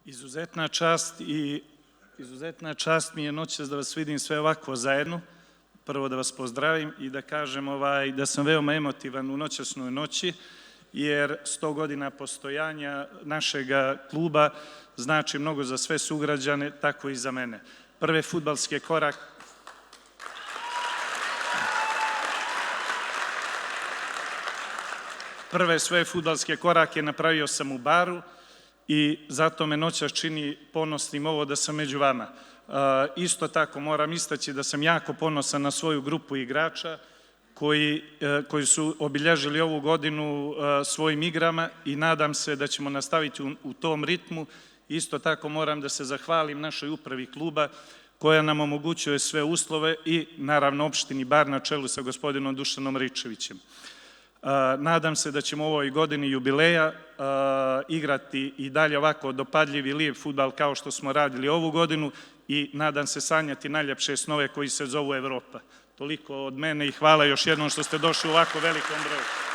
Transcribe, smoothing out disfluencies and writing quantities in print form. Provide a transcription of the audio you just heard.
Izuzetna čast mi je noćas da vas vidim sve ovako zajedno. Prvo da vas pozdravim i da kažem da sam veoma emotivan u noćasnoj noći, jer 100 godina postojanja našeg kluba znači mnogo za sve sugrađane, tako i za mene. Prve svoje fudbalske korake napravio sam u Baru i zato me noćas čini ponosnim ovo da sam među vama. Isto tako moram istaći da sam jako ponosan na svoju grupu igrača koji su obilježili ovu godinu svojim igrama i nadam se da ćemo nastaviti u tom ritmu. Isto tako moram da se zahvalim našoj upravi kluba koja nam omogućuje sve uslove i naravno opštini Bar na čelu sa gospodinom Dušanom Ričevićem. Nadam se da ćemo u ovoj godini jubileja igrati i dalje ovako dopadljiv i lijep fudbal kao što smo radili ovu godinu i nadam se sanjati najljepše snove koji se zovu Evropa. Toliko od mene i hvala još jednom što ste došli u ovako velikom broju.